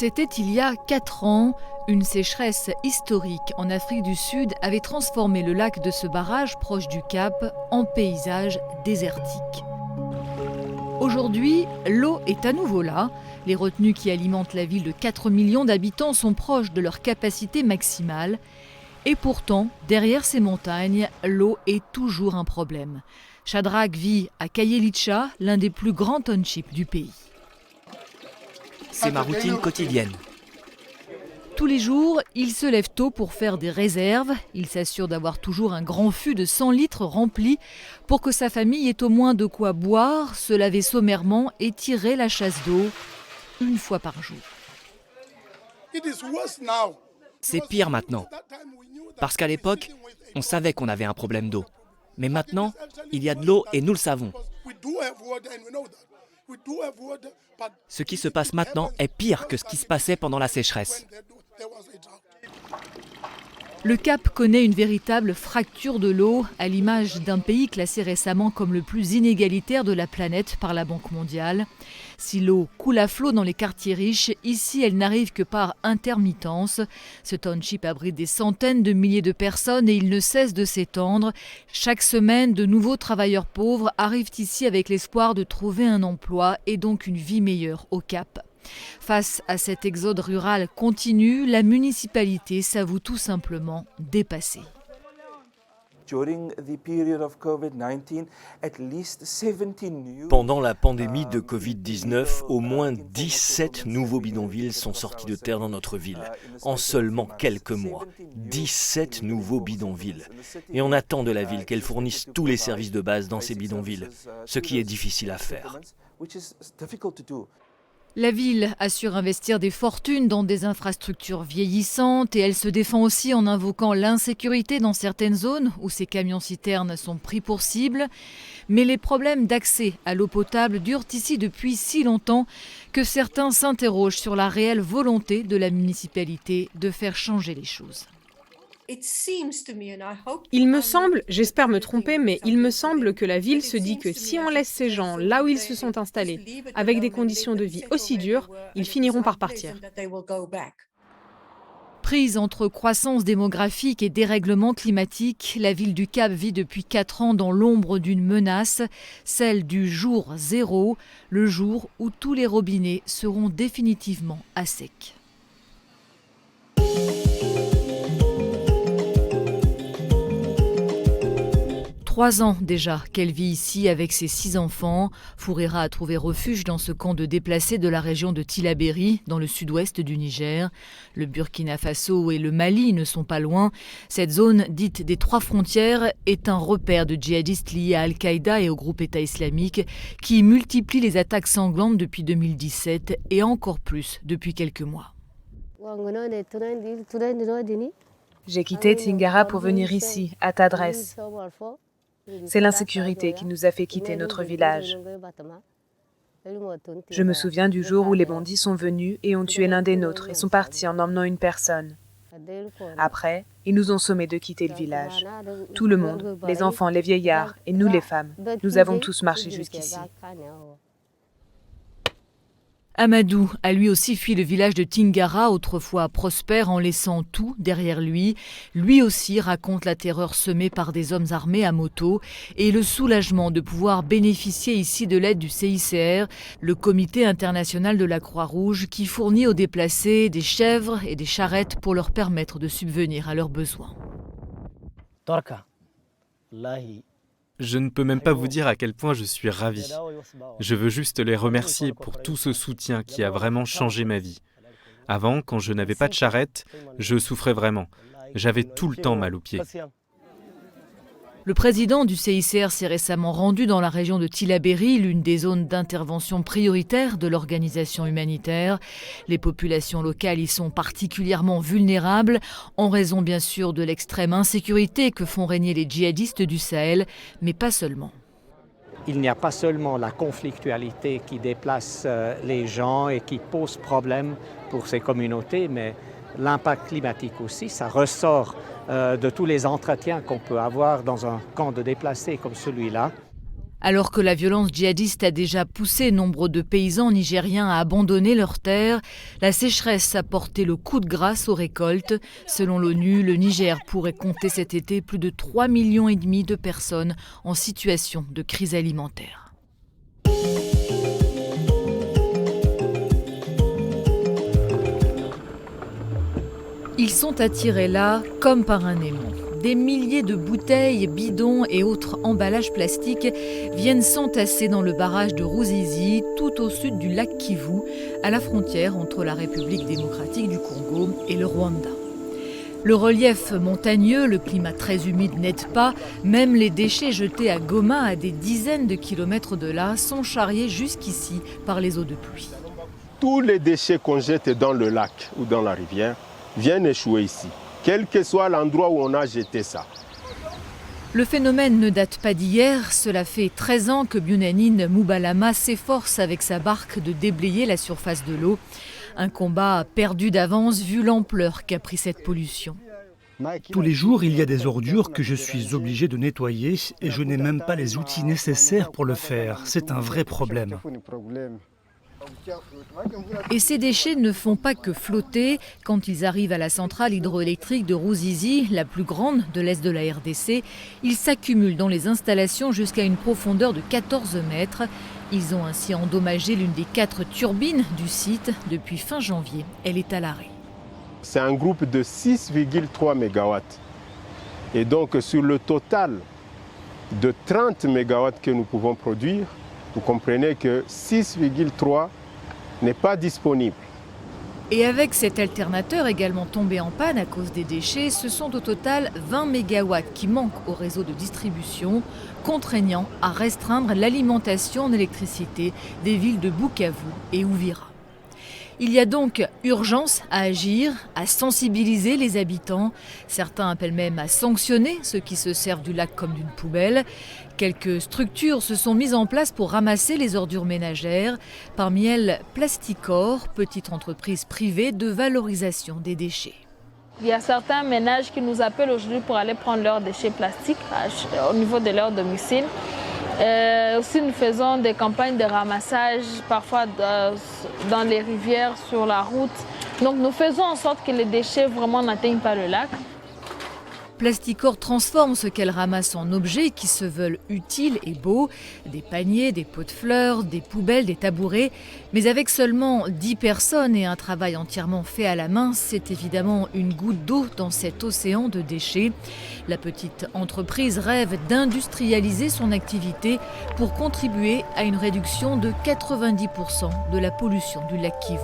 C'était il y a 4 ans. Une sécheresse historique en Afrique du Sud avait transformé le lac de ce barrage proche du Cap en paysage désertique. Aujourd'hui, l'eau est à nouveau là. Les retenues qui alimentent la ville de 4 millions d'habitants sont proches de leur capacité maximale. Et pourtant, derrière ces montagnes, l'eau est toujours un problème. Shadrach vit à Khayelitsha, l'un des plus grands townships du pays. C'est ma routine quotidienne. Tous les jours, il se lève tôt pour faire des réserves. Il s'assure d'avoir toujours un grand fût de 100 litres rempli pour que sa famille ait au moins de quoi boire, se laver sommairement et tirer la chasse d'eau une fois par jour. C'est pire maintenant. Parce qu'à l'époque, on savait qu'on avait un problème d'eau. Mais maintenant, il y a de l'eau et nous le savons. Ce qui se passe maintenant est pire que ce qui se passait pendant la sécheresse. Le Cap connaît une véritable fracture de l'eau, à l'image d'un pays classé récemment comme le plus inégalitaire de la planète par la Banque mondiale. Si l'eau coule à flot dans les quartiers riches, ici elle n'arrive que par intermittence. Ce township abrite des centaines de milliers de personnes et il ne cesse de s'étendre. Chaque semaine, de nouveaux travailleurs pauvres arrivent ici avec l'espoir de trouver un emploi et donc une vie meilleure au Cap. Face à cet exode rural continu, la municipalité s'avoue tout simplement dépassée. Pendant la pandémie de Covid-19, au moins 17 nouveaux bidonvilles sont sortis de terre dans notre ville, en seulement quelques mois. 17 nouveaux bidonvilles. Et on attend de la ville qu'elle fournisse tous les services de base dans ces bidonvilles, ce qui est difficile à faire. La ville assure investir des fortunes dans des infrastructures vieillissantes et elle se défend aussi en invoquant l'insécurité dans certaines zones où ces camions-citernes sont pris pour cible. Mais les problèmes d'accès à l'eau potable durent ici depuis si longtemps que certains s'interrogent sur la réelle volonté de la municipalité de faire changer les choses. Il me semble, j'espère me tromper, mais il me semble que la ville se dit que si on laisse ces gens là où ils se sont installés, avec des conditions de vie aussi dures, ils finiront par partir. Prise entre croissance démographique et dérèglement climatique, la ville du Cap vit depuis 4 ans dans l'ombre d'une menace, celle du jour zéro, le jour où tous les robinets seront définitivement à sec. 3 ans déjà qu'elle vit ici avec ses 6 enfants. Fourera a trouvé refuge dans ce camp de déplacés de la région de Tillabéri, dans le sud-ouest du Niger. Le Burkina Faso et le Mali ne sont pas loin. Cette zone, dite des 3 frontières, est un repère de djihadistes liés à Al-Qaïda et au groupe État islamique qui multiplie les attaques sanglantes depuis 2017 et encore plus depuis quelques mois. J'ai quitté Tingara pour venir ici, à Tadresse. C'est l'insécurité qui nous a fait quitter notre village. Je me souviens du jour où les bandits sont venus et ont tué l'un des nôtres et sont partis en emmenant une personne. Après, ils nous ont sommés de quitter le village. Tout le monde, les enfants, les vieillards et nous les femmes, nous avons tous marché jusqu'ici. Amadou a lui aussi fui le village de Tingara, autrefois prospère, en laissant tout derrière lui. Lui aussi raconte la terreur semée par des hommes armés à moto et le soulagement de pouvoir bénéficier ici de l'aide du CICR, le Comité international de la Croix-Rouge, qui fournit aux déplacés des chèvres et des charrettes pour leur permettre de subvenir à leurs besoins. Je ne peux même pas vous dire à quel point je suis ravi. Je veux juste les remercier pour tout ce soutien qui a vraiment changé ma vie. Avant, quand je n'avais pas de charrette, je souffrais vraiment. J'avais tout le temps mal aux pieds. Le président du CICR s'est récemment rendu dans la région de Tillabéri, l'une des zones d'intervention prioritaire de l'organisation humanitaire. Les populations locales y sont particulièrement vulnérables, en raison bien sûr de l'extrême insécurité que font régner les djihadistes du Sahel, mais pas seulement. Il n'y a pas seulement la conflictualité qui déplace les gens et qui pose problème pour ces communautés, mais l'impact climatique aussi, ça ressort de tous les entretiens qu'on peut avoir dans un camp de déplacés comme celui-là. Alors que la violence djihadiste a déjà poussé nombre de paysans nigériens à abandonner leurs terres, la sécheresse a porté le coup de grâce aux récoltes. Selon l'ONU, le Niger pourrait compter cet été plus de 3,5 millions de personnes en situation de crise alimentaire. Ils sont attirés là comme par un aimant. Des milliers de bouteilles, bidons et autres emballages plastiques viennent s'entasser dans le barrage de Ruzizi, tout au sud du lac Kivu, à la frontière entre la République démocratique du Congo et le Rwanda. Le relief montagneux, le climat très humide n'aide pas. Même les déchets jetés à Goma, à des dizaines de kilomètres de là, sont charriés jusqu'ici par les eaux de pluie. Tous les déchets qu'on jette dans le lac ou dans la rivière viennent échouer ici, quel que soit l'endroit où on a jeté ça. Le phénomène ne date pas d'hier. Cela fait 13 ans que Biounanine Moubalama s'efforce avec sa barque de déblayer la surface de l'eau. Un combat perdu d'avance vu l'ampleur qu'a pris cette pollution. Tous les jours, il y a des ordures que je suis obligé de nettoyer et je n'ai même pas les outils nécessaires pour le faire. C'est un vrai problème. Et ces déchets ne font pas que flotter. Quand ils arrivent à la centrale hydroélectrique de Ruzizi, la plus grande de l'est de la RDC, ils s'accumulent dans les installations jusqu'à une profondeur de 14 mètres. Ils ont ainsi endommagé l'une des 4 turbines du site. Depuis fin janvier, elle est à l'arrêt. C'est un groupe de 6,3 MW. Et donc sur le total de 30 MW que nous pouvons produire, vous comprenez que 6,3 n'est pas disponible. Et avec cet alternateur également tombé en panne à cause des déchets, ce sont au total 20 MW qui manquent au réseau de distribution, contraignant à restreindre l'alimentation en électricité des villes de Bukavu et Uvira. Il y a donc urgence à agir, à sensibiliser les habitants. Certains appellent même à sanctionner ceux qui se servent du lac comme d'une poubelle. Quelques structures se sont mises en place pour ramasser les ordures ménagères. Parmi elles, Plasticor, petite entreprise privée de valorisation des déchets. Il y a certains ménages qui nous appellent aujourd'hui pour aller prendre leurs déchets plastiques au niveau de leur domicile. Aussi, nous faisons des campagnes de ramassage, parfois dans les rivières, sur la route. Donc nous faisons en sorte que les déchets vraiment n'atteignent pas le lac. Plasticor transforme ce qu'elle ramasse en objets qui se veulent utiles et beaux, des paniers, des pots de fleurs, des poubelles, des tabourets. Mais avec seulement 10 personnes et un travail entièrement fait à la main, c'est évidemment une goutte d'eau dans cet océan de déchets. La petite entreprise rêve d'industrialiser son activité pour contribuer à une réduction de 90% de la pollution du lac Kivu.